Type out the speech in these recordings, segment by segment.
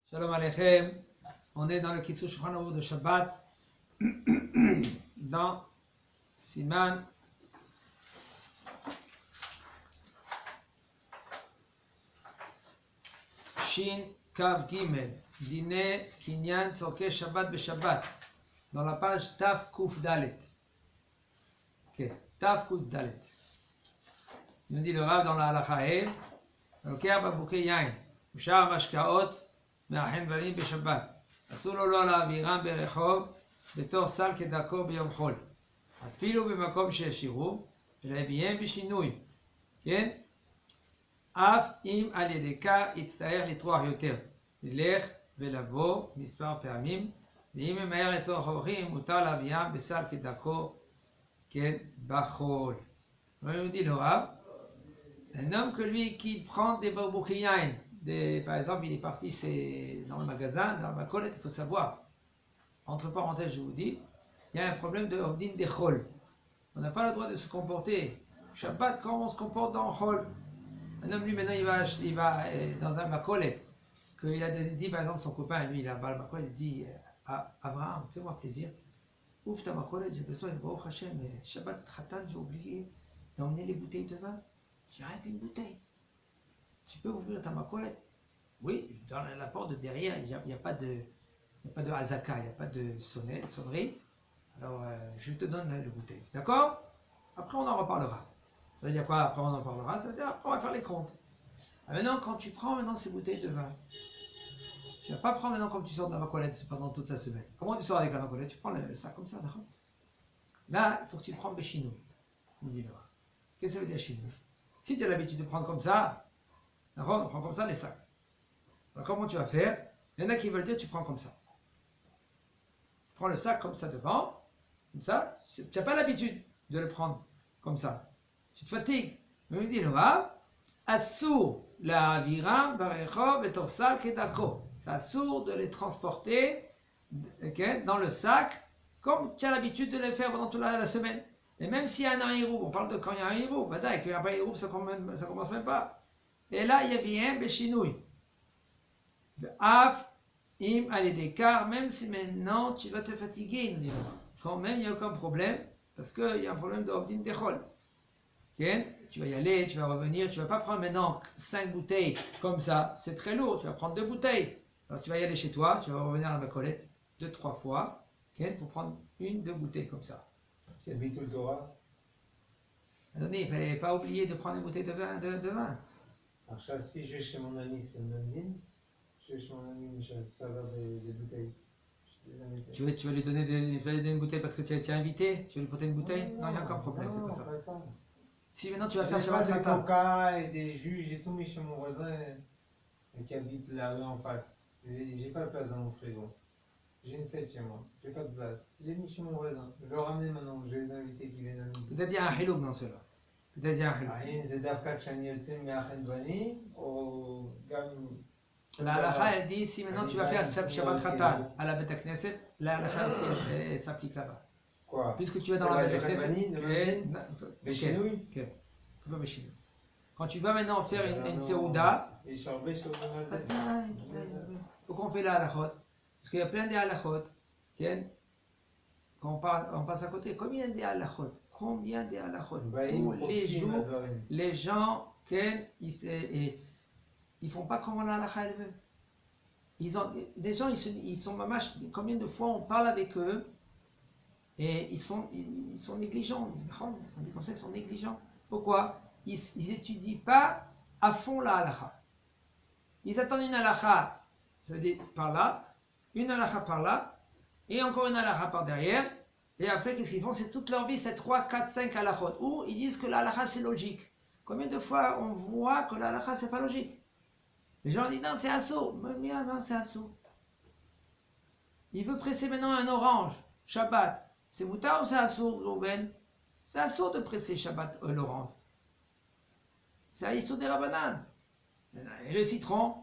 Shalom Aleichem, on est dans le Kitzur Shulchan Aruch de Shabbat, dans Siman Shin Kav Gimel, Dine Kinyan Tzorkei Shabbat Beshabbat, dans la page Taf Kuf Dalet. Ok, Taf Kuf Dalet. Il nous dit le Rav dans la Halacha Loker Babukei Yain, Ushar Mashkaot, מהחן ולין בשבת. אסור לו לא להעבירם ברחוב בתור סל כדרכו ביום חול. אפילו במקום שהשאירו, ולהביאם בשינוי. כן? אף אם על ידי כך יצטרך לטרוח יותר. ללך ולבוא מספר פעמים, ואם ממהר לצורך אורחים, מותר להביאם בסל כדרכו, כן, בחול. On nous dit le Rav, un homme que lui qui prend des barboukiyain, par exemple, il est parti dans le magasin, dans ma collette, il faut savoir, entre parenthèses, je vous dis, il y a un problème de Ovdin des Chol. On n'a pas le droit de se comporter. Shabbat, comment on se comporte dans Chol? Un homme, lui, maintenant, il va dans un macolet, qu'il a dit, par exemple, son copain, lui, il a un macolet, il dit, Abraham, fais-moi plaisir, ouvre ta macolet, j'ai besoin de Baruch Hashem, mais Shabbat, Khatan, j'ai oublié d'emmener les bouteilles de vin. J'ai rien qu'une bouteille. Tu peux ouvrir ta macolette? Oui, dans la porte de derrière, il n'y a pas de hazaka, il n'y a pas de sonnerie. Alors, je te donne la bouteille. D'accord? Après, on en reparlera. Ça veut dire quoi? Après, on en parlera. Ça veut dire après, on va faire les comptes. Alors maintenant, quand tu prends maintenant ces bouteilles de vin, tu ne vas pas prendre maintenant comme tu sors de la macolette pendant toute la semaine. Comment tu sors avec la macolette? Tu prends le sac comme ça, d'accord? Là, il faut que tu prends Béchinou. On dit là. Qu'est-ce que ça veut dire Chinou? Si tu as l'habitude de prendre comme ça, on prend comme ça les sacs. Alors comment tu vas faire? Il y en a qui veulent dire tu prends comme ça. Tu prends le sac comme ça devant, comme ça. Tu n'as pas l'habitude de le prendre comme ça. Tu te fatigues. Mais il dit le Rav, Assour la aviram barechov et torsal kedako. C'est assour de les transporter dans le sac comme tu as l'habitude de les faire pendant toute la semaine. Et même s'il y a un hiroub, on parle de quand il y a un hiroub, bah d'accord, il n'y a pas un hiroub, ça commence même pas. Et là, il y a bien Béchinouille. Af, im, allez d'écart, même si maintenant tu vas te fatiguer, il nous dit. Quand même, il n'y a aucun problème, parce qu'il y a un problème de Obdin Dechol. Tu vas y aller, tu vas revenir, tu ne vas pas prendre maintenant 5 bouteilles comme ça, c'est très lourd, tu vas prendre 2 bouteilles. Alors tu vas y aller chez toi, tu vas revenir à la colette 2-3 fois, pour prendre 1-2 bouteilles comme ça. C'est Bitul Torah. Attendez, il ne fallait pas oublier de prendre une bouteille de vin. Alors, si je vais chez mon ami, c'est le même din. Je vais chez mon ami, Michel, ça va des bouteilles. Tu vas lui donner une bouteille parce que tu as invité? Tu vas lui porter une bouteille? Non, il n'y a aucun problème, c'est pas ça. Si maintenant tu vas faire Shabbat Khatan. Des coca et des jus, j'ai tout mis chez mon voisin qui habite la rue en face. J'ai pas de place dans mon frigo. J'ai une fête chez moi, j'ai pas de place. J'ai mis chez mon voisin. Je vais le ramener maintenant, je vais les inviter qui viennent à midi. Peut-être il y a un hilouk dans cela. Peut-être il y a un hilouk. C'est d'Afka Kshani Yotzim Me'achen Bani, ou Gam. La halacha, elle dit si maintenant tu vas faire Shabbat Khatan à la Beth Knesset, la halacha aussi elle s'applique là-bas. Quoi? Puisque tu vas dans la Beth Knesset. Béchinouille? Pas Béchinouille. Quand tu vas maintenant faire une Seouda, il faut qu'on fait la halachot. Parce qu'il y a plein de halachot, quand on passe à côté. Combien de halachot? Combien de halachot? Tous les jours, les gens, ils font pas comme la halacha elle veut. Les gens, ils sont mamash, combien de fois on parle avec eux, et ils sont négligents. On dit comme ça, ils sont négligents. Pourquoi? Ils n'étudient pas à fond la halacha. Ils attendent une halacha, ça veut dire par là, une halakha par là, et encore une halakha par derrière, et après qu'est-ce qu'ils font? C'est toute leur vie, c'est 3, 4, 5 halakhot, où ils disent que la halakha c'est logique. Combien de fois on voit que la halakha c'est pas logique? Les gens disent non, c'est assaut. Non, c'est assaut. Il veut presser maintenant un orange, Shabbat. C'est moutard ou c'est assaut, Rouben? C'est assaut de presser Shabbat l'orange. C'est assaut des Rabbanan. Et le citron?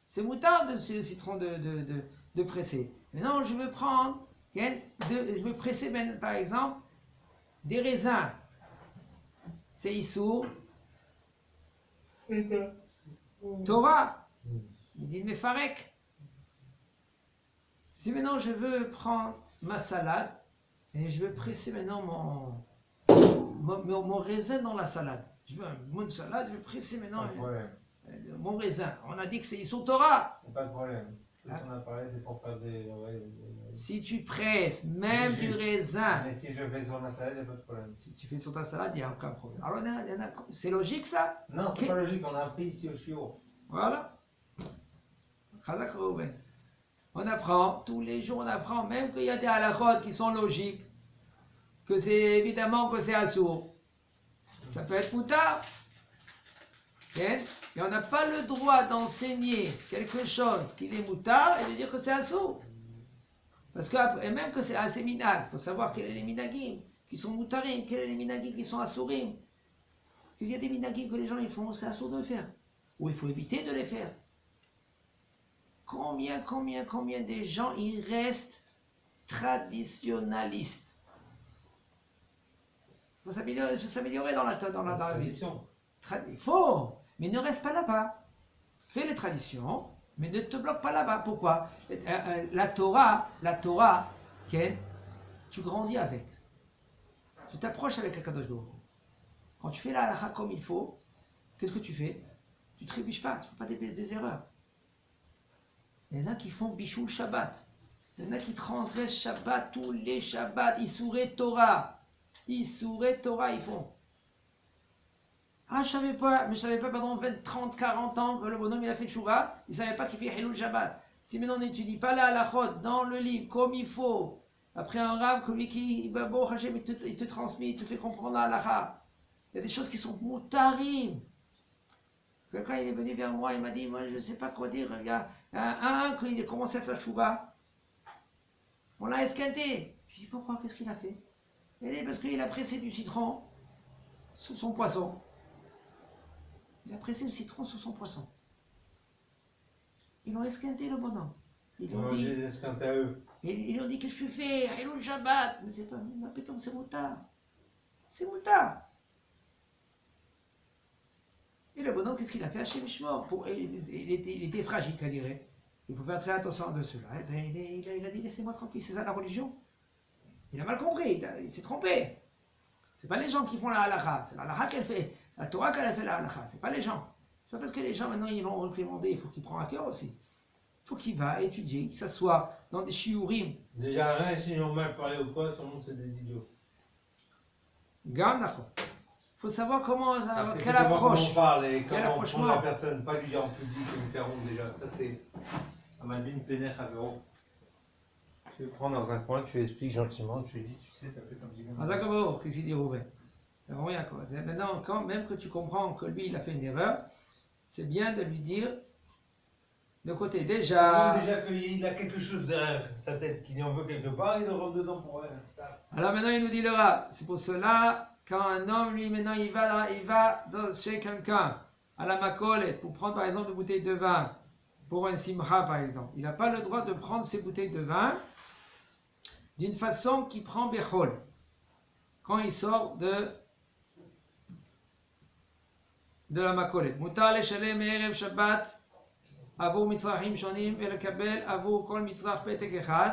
C'est moutard de ce citron de presser. Maintenant, je veux prendre, je veux presser, par exemple, des raisins. C'est Issour. Torah. Il dit, mais Farek, si maintenant je veux prendre ma salade et je veux presser maintenant mon raisin dans la salade. Je veux un bout de salade, je veux presser maintenant Pas de problème. mon raisin. On a dit que c'est Issur Torah. Pas de problème. Tout Ah. ce qu'on a parlé, c'est pour faire des. Si tu presses même Du du jus. raisin, Mais si je fais sur ma salade, il n'y a pas de problème. si tu fais sur ta salade, il n'y a aucun problème. Alors, c'est logique ça? Non, c'est Ok. pas logique, on a appris ici au chiot. Voilà. Chazak Reuven. On apprend, tous les jours on apprend, même qu'il y a des halakhot qui sont logiques, que c'est évidemment que c'est assourd. Ça peut être moutard. Ok. Et on n'a pas le droit d'enseigner quelque chose qui est moutard et de dire que c'est assourd. Parce que, et même que c'est assez minag, il faut savoir quels sont les minagim qui sont moutarim, quels sont les minagim qui sont assourim. Il y a des minagim que les gens ils font, c'est assourd de le faire. Ou il faut éviter de les faire. Combien des gens ils restent traditionnalistes. Il faut s'améliorer dans la vie. Tradition. Il faut, mais ne reste pas là-bas. Fais les traditions, mais ne te bloque pas là-bas. Pourquoi? La Torah, Ken, tu grandis avec. Tu t'approches avec Akadosh Baruch Hu. Quand tu fais la halakha comme il faut, qu'est-ce que tu fais? Tu ne trébuches pas, tu ne fais pas des erreurs. Il y en a qui font Bishul Shabbat. Il y en a qui transgressent Shabbat, tous les Shabbats, Issouré Torah. Issouré Torah, ils font. Ah, je savais pas pendant 20, 30, 40 ans que le bonhomme il a fait Tchouva, il ne savait pas qu'il fait Hilul Shabbat. Si maintenant on n'étudie pas la halachot dans le livre comme il faut, après un rab, comme lui qui, bon, Hachem, il te transmet, il te fait comprendre la halacha. Il y a des choses qui sont moutarim. Quelqu'un il est venu vers moi, il m'a dit, moi je ne sais pas quoi dire, il y a quand il a commencé à faire Tchouva, on l'a esquinté. Je dis pourquoi, qu'est-ce qu'il a fait? Il dit parce qu'il a pressé du citron sur son poisson. Il a pressé le citron sur son poisson. Ils l'ont esquinté le bonhomme. Ils lui ont dit, les esquintes à eux. ils lui ont dit qu'est-ce que tu fais? Hello Shabbat. Mais c'est pas, ma pétanque, c'est moutard. C'est moutard. Et le bonhomme, qu'est-ce qu'il a fait? Hachem Ishmor. Il était fragile, qu'à dirait. Il faut faire très attention de cela. Eh ben, il a dit laissez-moi tranquille, c'est ça la religion. Il a mal compris, il s'est trompé. C'est pas les gens qui font la halakha, c'est la halakha qu'elle fait, la Torah qu'elle a fait la halakha, c'est pas les gens. C'est pas parce que les gens maintenant ils l'ont reprimandé, il faut qu'il prenne à cœur aussi. Il faut qu'il va étudier, qu'il s'assoie dans des shiurim. Déjà, rien, s'ils ont mal parlé ou quoi, sûrement c'est des idiots. Il faut savoir comment, Parce que quelle faut savoir comment approche. on parle et Quel comment on approchement. prend la personne, pas lui dire en public et me faire honte déjà. Ça c'est. À ma ligne pénère à véro. Tu le prends dans un coin, tu lui expliques gentiment, tu lui dis, tu sais, t'as fait comme dit. Azakabo, qu'est-ce qu'il dit Rouven? C'est rien quoi. Maintenant, même que tu comprends que lui il a fait une erreur, c'est bien de lui dire de côté déjà. Déjà qu'il a quelque chose derrière sa tête, qu'il en veut quelque part, il le rentre dedans pour rien. Alors maintenant il nous dit le Rav, c'est pour cela quand un homme lui maintenant il va chez quelqu'un à la makolet pour prendre par exemple une bouteille de vin pour un simcha par exemple, il n'a pas le droit de prendre ces bouteilles de vin d'une façon qu'il prend bechol quand il sort de la makolet. Mutar leshalem erev Shabbat עבור מצרכים שונים ולקבל עבור כל מצרך פתק אחד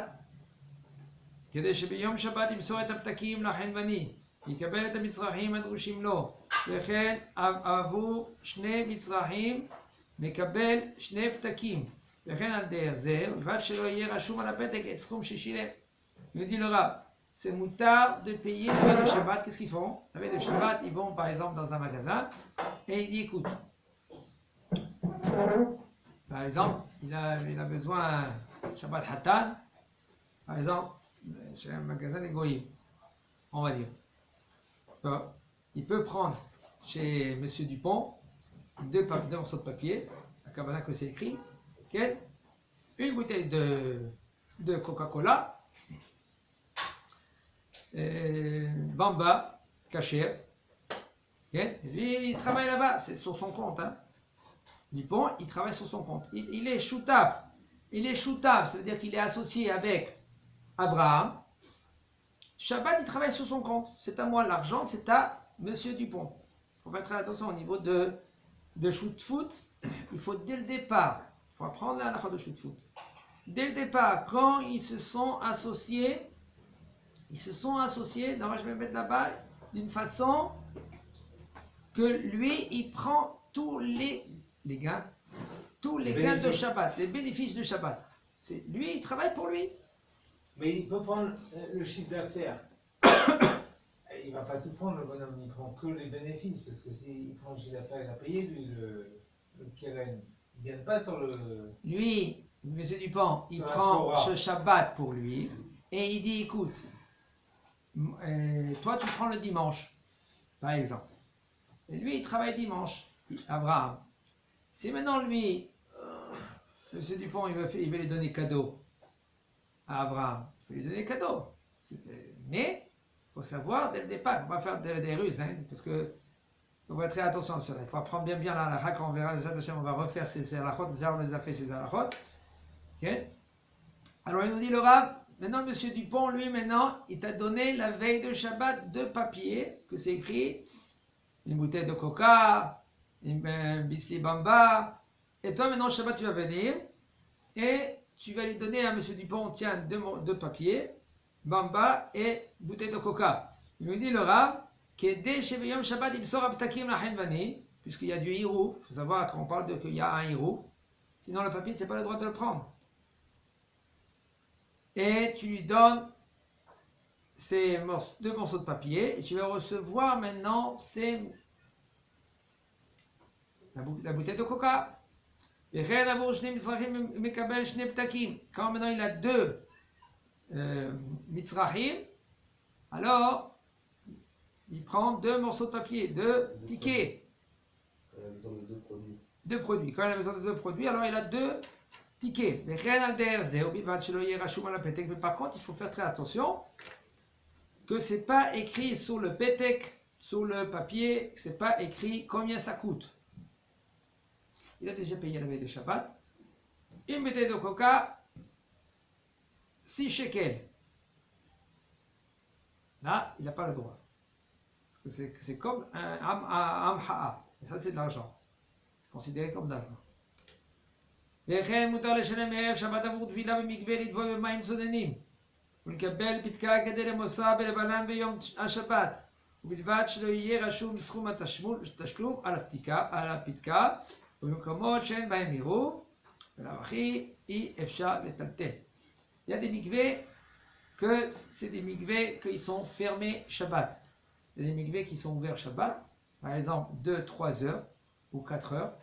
כדי שביום שבת ימסור את הפתקים לחנווני יקבל את המצרכים הדרושים לו וכן עבור שני מצרכים מקבל שני פתקים וכן על דרך זה ובלבד שלא יהיה רשום על הפתק את סכום ששילם. Il dit le Rav, c'est moutard de payer la veille de Shabbat. Qu'est-ce qu'ils font? La veille de Shabbat, ils vont par exemple dans un magasin et il dit écoute, par exemple, il a besoin Shabbat Hatan, par exemple, chez un magasin d'égoïme, on va dire. Il peut prendre chez Monsieur Dupont deux morceaux de papier, à Kabbalah que c'est écrit, une bouteille de Coca-Cola, Bamba, Kasher. Lui, il travaille là-bas, c'est sur son compte. Hein. Dupont, il travaille sur son compte. Il est choutaf. Il est choutaf, ça veut dire qu'il est associé avec Abraham. Shabbat, il travaille sur son compte. C'est à moi, l'argent, c'est à Monsieur Dupont. Il faut faire très attention au niveau de shoot foot. Il faut dès le départ, il faut apprendre la halakha de Shutfut. Dès le départ, quand ils se sont associés, donc je vais mettre là-bas, d'une façon que lui, il prend tous les gains de Shabbat, les bénéfices de Shabbat. Lui, il travaille pour lui. Mais il peut prendre le chiffre d'affaires. Il ne va pas tout prendre, le bonhomme, il prend que les bénéfices, parce que s'il prend le chiffre d'affaires, il a payé, lui, le Keren. Il ne gagne pas sur le... Lui, M. Dupont, il Sur la prend Sora. ce Shabbat pour lui, et il dit, écoute, toi tu prends le dimanche, par exemple. Et lui, il travaille dimanche, Abraham. Si maintenant lui, M. Dupont, il veut lui donner cadeau à Abraham, il peut lui donner cadeau. Mais, il faut savoir dès le départ, on va faire des ruses, hein, parce que on va faire très attention à cela. Il faut apprendre bien la halakha, quand on verra les Hashem, on va refaire ces halakhot, on les a fait ces halakhot. Okay. Alors il nous dit le Rav, maintenant M. Dupont, lui maintenant, il t'a donné la veille de Shabbat 2 papiers, que c'est écrit, une bouteille de coca, une bisli bamba, et toi maintenant Shabbat tu vas venir, et tu vas lui donner à M. Dupont, tiens, 2 papiers, bamba et bouteille de coca. Il nous dit le Rav, puisqu'il y a du hirou, il faut savoir quand on parle qu'il y a un hirou, sinon le papier, tu n'as pas le droit de le prendre. Et tu lui donnes ces 2 morceaux de papier, et tu vas recevoir maintenant la bouteille de coca. Quand maintenant il a 2 mitzrachim, alors il prend 2 morceaux de papier, 2 tickets. Quand il a besoin de 2 produits. 2 produits. Quand il a besoin de 2 produits, alors il a 2 tickets. Mais par contre, il faut faire très attention que ce n'est pas écrit sur le pétek, sur le papier, ce n'est pas écrit combien ça coûte. Il a déjà payé la veille de Shabbat. Une bouteille de coca, 6 shekels. Là, il n'a pas le droit. Parce que c'est comme un amha'a. Et ça, c'est de l'argent. C'est considéré comme de l'argent. וכן מותר לשלם מערב שבת עבור טבילה במקווה לטבול במים צוננים ולקבל פתקה כדי למוסה בלבנן ביום השבת ובלבד שלא יהיה רשום סכום התשלום על הפתקה ובמקומות שאין בהם עירוב ולאו הכי אי אפשר לטלטל. Il y a des mikvés que c'est des mikvés qui sont fermés Shabbat. Il y a des mikvés qui sont ouverts Shabbat, par exemple 2-3 heures ou 4 heures.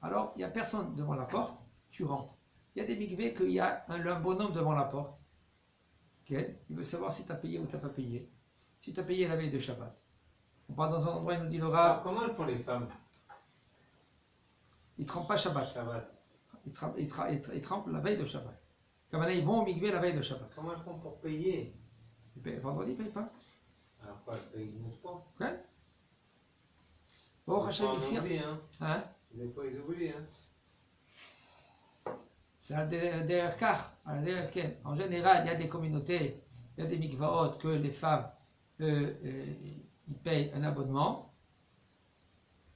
Alors il n'y a personne devant la porte. Tu rentres. Il y a des mikvés qu'il y a un bonhomme devant la porte. Okay. Il veut savoir si tu as payé ou tu n'as pas payé. Si tu as payé la veille de Shabbat. On part dans un endroit, il nous dit le Rav. Comment elles font les femmes? Ils ne trempent pas Shabbat. Ils trempent la veille de Shabbat. Comme là, ils vont au mikvé la veille de Shabbat. Comment elles font pour payer? Vendredi, ils ne payent pas. Alors quoi, elles payent une autre fois? Ouais. Bon, Hachem ici. Hein? Des fois, ils oublient. Hein? C'est derrière car, en général, il y a des communautés, il y a des mikvaot que les femmes, ils payent un abonnement.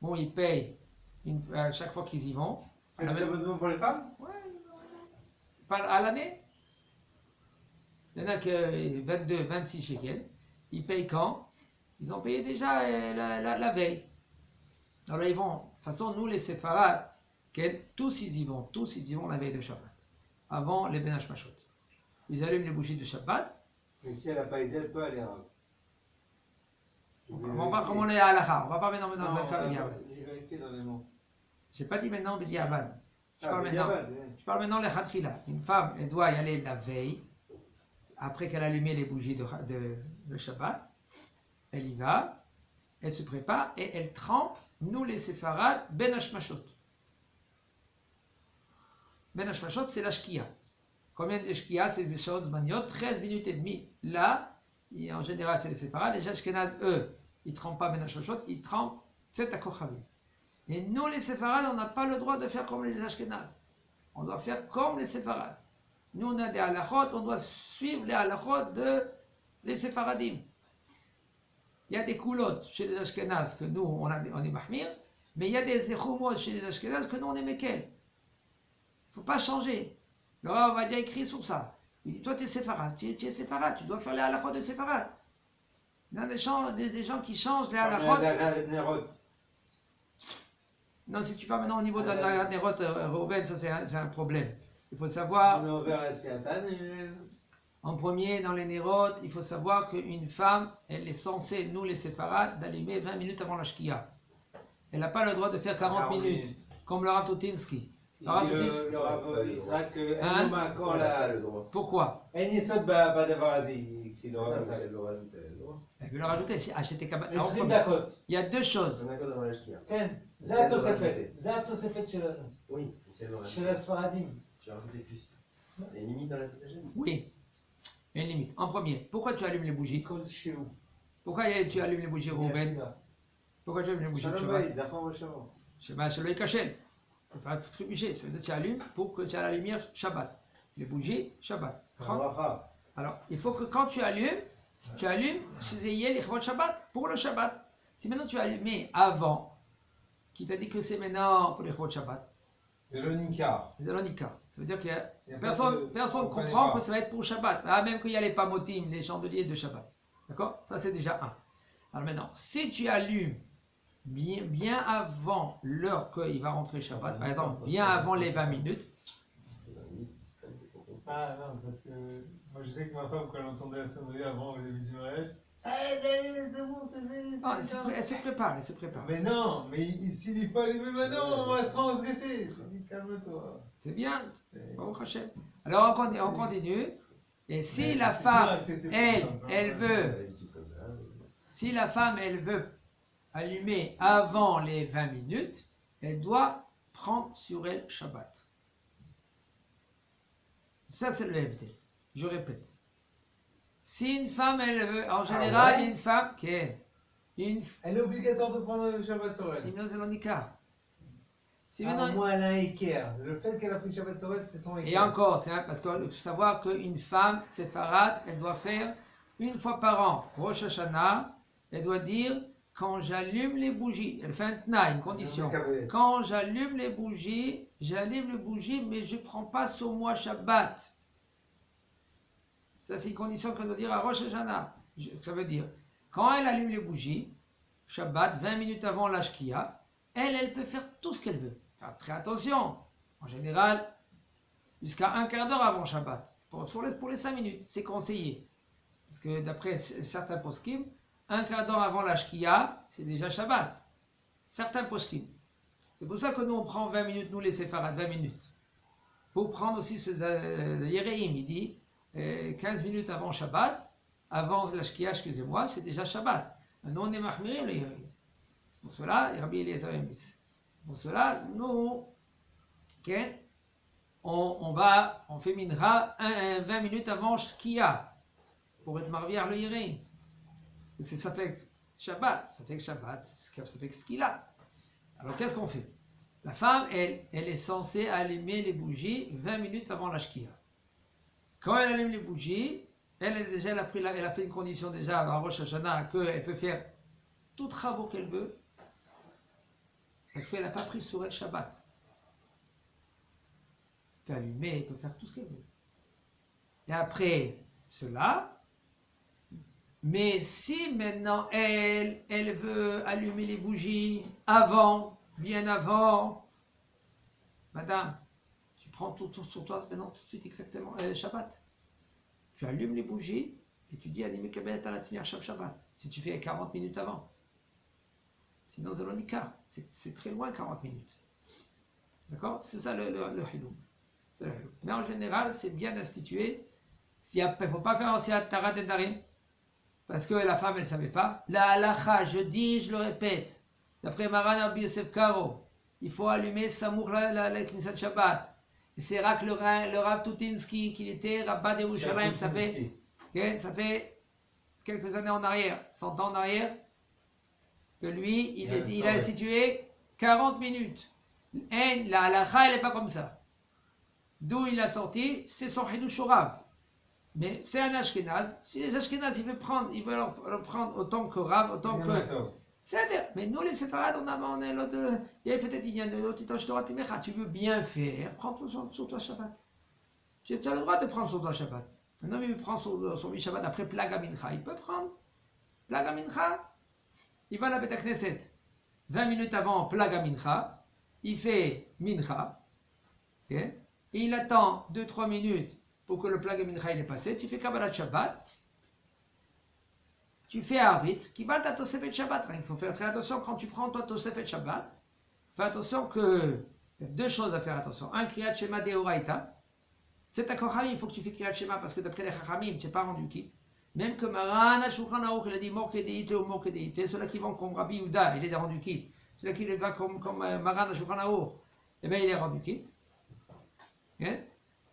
Bon, ils payent à chaque fois qu'ils y vont. Des abonnements pour les femmes? Ouais, pas à l'année. Il y en a que 22, 26 shekels. Ils payent quand? Ils ont payé déjà la veille. Alors ils vont, de toute façon, nous les séfarades, tous ils y vont la veille de Shabbat, avant les Ben Hashmashot. Ils allument les bougies de Shabbat. Mais si elle n'a pas aidé, elle peut aller. On va pas comme on est à halakha, on va pas maintenant dans un cas J'ai vérifié dans les mots. J'ai pas dit maintenant B'diavad. Je parle B'diavad, maintenant les Khatrila. Une femme, elle doit y aller la veille, après qu'elle a allumé les bougies de Shabbat. Elle y va, elle se prépare et elle trempe, nous les séfarades, Ben Hashmashot. Ben Hashmashot, c'est la shkia. Combien de shkia? C'est des choses maniot, 13 minutes et demie. Là, en général, c'est les séfarades. Les Ashkenaz, eux, ils ne trempent pas Ben Hashmashot, ils trempent Tset HaKochavim. Et nous, les séfarades, on n'a pas le droit de faire comme les Ashkenaz. On doit faire comme les séfarades. Nous, on a des halachot, on doit suivre les halachot des séparadim. Il y a des coulottes chez les Ashkenaz que nous, on est mahmir, mais il y a des zechumot chez les Ashkenaz que nous, on est mekel. ne faut pas changer. Le Rav va dire écrit sur ça. Il dit, toi, tu es séfarade, tu es séfarade, tu dois faire les halakhot de séfarade. Il y a des gens qui changent les halakhot. Non, si tu parles maintenant au niveau de la Nerot, Reuven, ça c'est un problème. Il faut savoir, On est ouvert à Siatan et... en premier, dans les Nerot, il faut savoir qu'une femme, elle est censée, nous les séfarades, d'allumer 20 minutes avant la Shkia. Elle n'a pas le droit de faire 40 minutes, comme le Rav Toutinsky. Le Rav Isaac, Hein? elle n'a encore On n'a pas la... le droit. Pourquoi? Elle n'y saute pas d'avoir Asie, qui le Non, Rav mais Isaac. c'est le rajouter, elle a le droit. Elle veut le rajouter, acheter Kabbalah. Le Alors, slip d'Akot. il y a deux choses. On a quoi dans la shkia? כן, זה זה התוספת. התוספת, זה התוספת שלנו, Oui, c'est le של rajouter. הספרדים. Tu as rajouté plus. Il y a une limite dans la totagène? Oui, il y a une limite. En premier, pourquoi tu allumes les bougies? כל שיעור. Pourquoi tu allumes les bougies, Reuven? Pourquoi tu allumes les bougies de שלום Shabbat? בית, זכור ושלום. Shabbat, Shalom et Kachel. Tu ne peux pas trébucher. Ça veut dire que tu allumes pour que tu aies la lumière Shabbat. Les bougies, Shabbat. ברכה. Alors, il faut que quand tu allumes chez Eyel, les Shabbat, pour le Shabbat. Si maintenant tu as allumé avant, qui t'a dit que c'est maintenant pour les Shabbat, זה לא נמכר. c'est de l'onika. Ça veut dire que Il y a personne pas de- ne on connaît comprend pas. que ça va être pour Shabbat. Ah, même qu'il y a les pamotim, les chandeliers de Shabbat. D'accord? Ça, c'est déjà un. Alors maintenant, si tu allumes bien avant l'heure qu'il va rentrer Shabbat, par exemple, bien avant les 20 minutes, Ah non, parce que moi je sais que ma femme, quand elle entendait la sonnerie avant au début du mariage, c'est bon, c'est fait. ah, elle se prépare. Mais non, mais s'il il faut allumer maintenant, on va se transgresser. Je dis calme-toi. C'est bien. C'est- Baruch Hashem. Alors on continue. Et si Mais la c'est femme, dur d'accepter elle, pour ça, elle hein. veut, si la femme, elle veut allumer avant les 20 minutes, elle doit prendre sur elle Shabbat. Ça, c'est le FD. Je répète. Si une femme, elle veut, en général, ouais? une femme, elle Elle est obligatoire de prendre le Shabbat sur elle. Si Ah, maintenant, moi, elle a un équerre. Le fait qu'elle a pris Shabbat sur elle, c'est son équerre. et encore, c'est parce qu'il faut savoir qu'une femme séfarade, elle doit faire une fois par an, Rosh Hashanah, elle doit dire quand j'allume les bougies, elle fait un tna, une condition. Quand j'allume les bougies, mais je ne prends pas sur moi Shabbat. Ça, c'est une condition qu'elle doit dire à Rosh Hashanah. Ça veut dire, quand elle allume les bougies, Shabbat, 20 minutes avant la Shkia, elle peut faire tout ce qu'elle veut. Faire très attention. En général, jusqu'à un quart d'heure avant Shabbat. Pour les 5 minutes, c'est conseillé. Parce que d'après certains poskim, un quart d'heure avant la Shkia, c'est déjà Shabbat. Certains poskim. C'est pour ça que nous, on prend 20 minutes, nous les séfarades, 20 minutes. Pour prendre aussi le Yereim, il dit 15 minutes avant Shabbat, avant la Shkia, excusez-moi, c'est déjà Shabbat. Nous, on est mahmirim le Yereim. C'est pour cela, Rabbi Eliezer Emitz. C'est pour cela, nous, okay, on fait minra 20 minutes avant Shkia, pour être marviar le Yereim. Ça fait Shabbat, ça fait ce qu'il a. Alors qu'est-ce qu'on fait? La femme, elle est censée allumer les bougies 20 minutes avant la Shkia. Quand elle allume les bougies, elle a fait une condition déjà à Rosh Hashanah qu'elle peut faire tout travaux qu'elle veut, parce qu'elle n'a pas pris sur elle Shabbat. Elle peut allumer, elle peut faire tout ce qu'elle veut. Et après cela, mais si maintenant elle veut allumer les bougies avant, bien avant, madame, tu prends tout sur toi maintenant tout de suite exactement, Shabbat. Tu allumes les bougies et tu dis Ani mekabel ala tzmiach Shabbat. Si tu fais 40 minutes avant. Sinon, c'est l'onika. C'est très loin 40 minutes. D'accord? C'est ça le hiloum. Mais en général, c'est bien institué. Il ne faut pas faire aussi à Tarat et Darim. Parce que la femme, elle ne savait pas. La halacha, je le répète. D'après Maran Rabbi Yosef Karo, il faut allumer Samour la Knesset Shabbat. Et c'est Rak le Rav Toutinsky, qui était Rabba de Yerushalayim, ça fait quelques années en arrière, 100 ans en arrière, que lui, il a institué 40 minutes. Et la halacha, elle n'est pas comme ça. D'où il a sorti, c'est son Hidush Rav. Mais c'est un Ashkenaz. Si les Ashkenaz, ils veulent le prendre autant que Rav, autant que C'est-à-dire, mais nous les séparades, on est l'autre. Il y a peut-être il y a de l'autre Torah Timecha. Tu veux bien faire, prends sur toi Shabbat. Tu as le droit de prendre sur toi Shabbat. Un homme, il prend son Shabbat après Plaga Mincha. Il peut prendre Plaga Mincha. Il va à la Beth Knesset 20 minutes avant Plaga Mincha. Il fait Mincha. Okay? Et il attend 2-3 minutes pour que le Plaga Mincha il est passé. Tu fais Kabbalat Shabbat. Tu fais Arvit. Kibal ta Tosefet Shabbat. Il faut faire très attention quand tu prends toi Tosefet Shabbat. Fais attention que. Il y a deux choses à faire attention. Un, Kriyat Shema Deoraita. C'est ta Chachamim, il faut que tu fais Kriyat Shema parce que d'après les Chachamim, tu n'es pas rendu quitte. Même que Marana Shulchan Aruch, il a dit mort que déité ou mort que déité. Ceux-là qui vont comme Rabbi Yehuda, il est rendu quitte. Ceux-là qui vont comme Marana Shulchan Aruch, eh bien il est rendu quitte. Okay?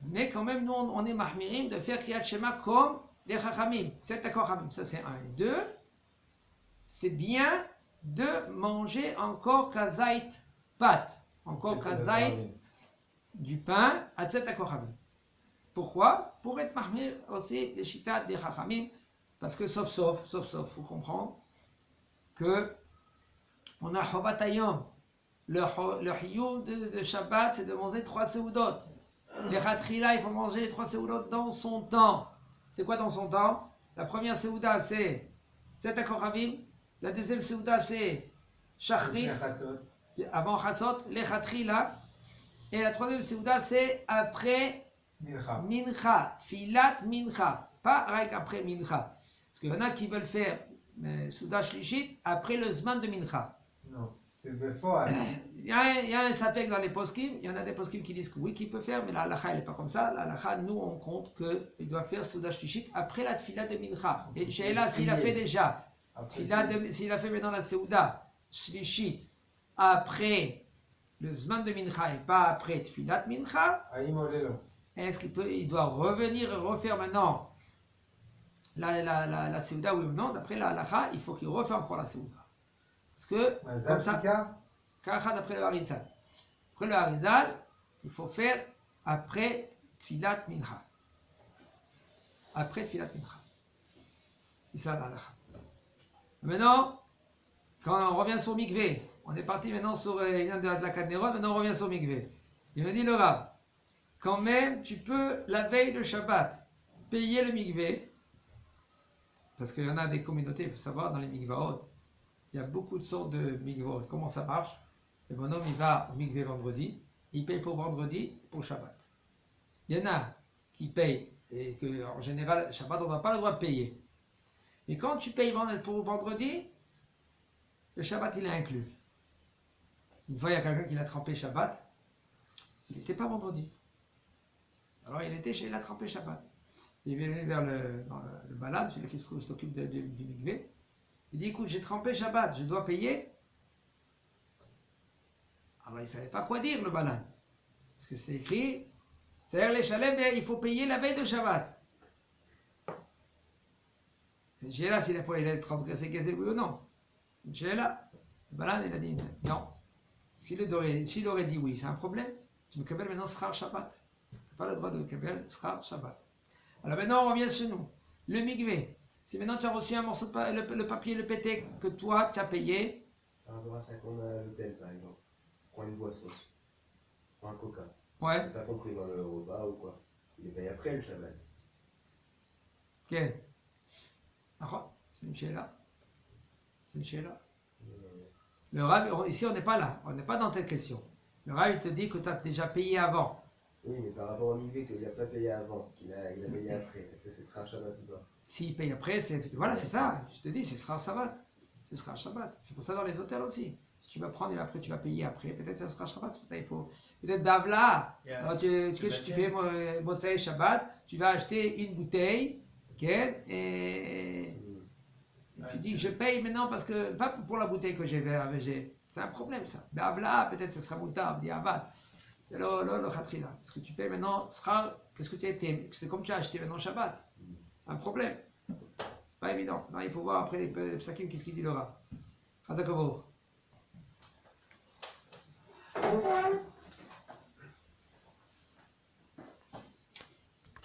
Mais quand même, nous on est mahmirim de faire Kriyat Shema comme les Chachamim. C'est ta Chachamim, ça c'est un. Et deux, c'est bien de manger encore Kazait pâte. Encore Kazait du pain à cette Chachamim. Pourquoi? Pour être mahmir aussi les chitat des Chachamim, parce que sauf, faut comprendre que on a Chovat Hayom. Le Hiyum de Shabbat, c'est de manger 3 seudot. Les Chatrila, il faut manger les 3 seudot dans son temps. C'est quoi dans son temps? La première seuda, c'est Tzet HaKochavim. La deuxième seuda, c'est Shachrit, avant Chatzot, les Chatrila. Et la troisième seuda, c'est après Mincha, Tfilat Mincha, pas avec après Mincha. Parce qu'il y en a qui veulent faire Souda Shlishit après le Zman de Mincha. Non, c'est Befort. Il y a un safek dans les poskim, il y en a des poskim qui disent que oui, qu'il peut faire, mais la halakha, elle n'est pas comme ça. La halakha, nous, on compte qu'il doit faire Souda Shlishit après la Tfilat de Mincha. Et Sheila, s'il a fait déjà, s'il a fait maintenant la Souda Shlishit après le Zman de Mincha et pas après Tfilat Mincha, est-ce qu'il doit revenir et refaire maintenant la Seuda, oui ou non? D'après la halakha, il faut qu'il refaire encore la Seuda. Parce que, comme ça, d'après le Harizal. Après le Harizal, il faut faire après Tfilat Mincha. Après Tfilat Mincha. C'est ça la halakha. Maintenant, quand on revient sur Mikvé, on est parti maintenant sur la Kadneron, maintenant on revient sur Mikvé. Il me dit le Rav, quand même, tu peux, la veille de Shabbat, payer le mikvé, parce qu'il y en a des communautés, il faut savoir, dans les mikvaot, il y a beaucoup de sortes de mikvaot. Comment ça marche? Le bonhomme, il va au mikvé vendredi, il paye pour vendredi, pour Shabbat. Il y en a qui payent, et qu'en général, Shabbat, on n'a pas le droit de payer. Mais quand tu payes pour vendredi, le Shabbat, il est inclus. Une fois, il y a quelqu'un qui l'a trempé Shabbat, il n'était pas vendredi. Alors il a trempé Shabbat. Il est venu vers le balade, celui qui s'occupe du mikvé. Il dit écoute, j'ai trempé Shabbat, je dois payer. Alors il ne savait pas quoi dire le balade. Parce que c'était écrit, c'est-à-dire les chalets, mais il faut payer la veille de Shabbat. C'est une chéla s'il a transgressé Gazé oui ou non. C'est une chéla. Le balade il a dit non. S'il aurait dit oui, c'est un problème. Tu me kabel maintenant Schar Shabbat. Pas le droit de Kabel Schar Shabbat. Alors maintenant on revient chez nous. Le mikvé. Si maintenant tu as reçu un morceau de le papier, le pété que toi tu as payé. Par rapport à ça qu'on a à l'hôtel par exemple. Prends une boisson. Prends un coca. Ouais. T'as compris dans le repas ou quoi? Il est payé après le Shabbat. Quel? C'est une chéla. C'est une chéla. Le Rav, ici on n'est pas là. On n'est pas dans telle question. Le Rav il te dit que tu as déjà payé avant. Oui, mais par rapport au mikvé qu'il n'a pas payé avant, qu'il a payé après, est-ce que ce sera un Shabbat ou pas? S'il paye après, voilà, c'est ça. Je te dis, ce sera un Shabbat. Ce sera un Shabbat. C'est pour ça dans les hôtels aussi. Si tu vas prendre et après tu vas payer après, peut-être que ce sera un Shabbat. C'est pour ça il faut. Peut-être Bavla. Alors tu fais Motsai Shabbat, tu vas acheter une bouteille, okay, et tu dis je paye maintenant parce que, pas pour la bouteille que j'ai VG. C'est un problème ça. Bavla, peut-être ce sera Moutab, Diavad. C'est le Khatrila. Parce que tu payes maintenant, qu'est-ce que tu as été? C'est comme tu as acheté maintenant Shabbat. C'est un problème. Pas évident. Non, il faut voir après les psakim, qu'est-ce qu'il dit le Rav. Chazak Avour.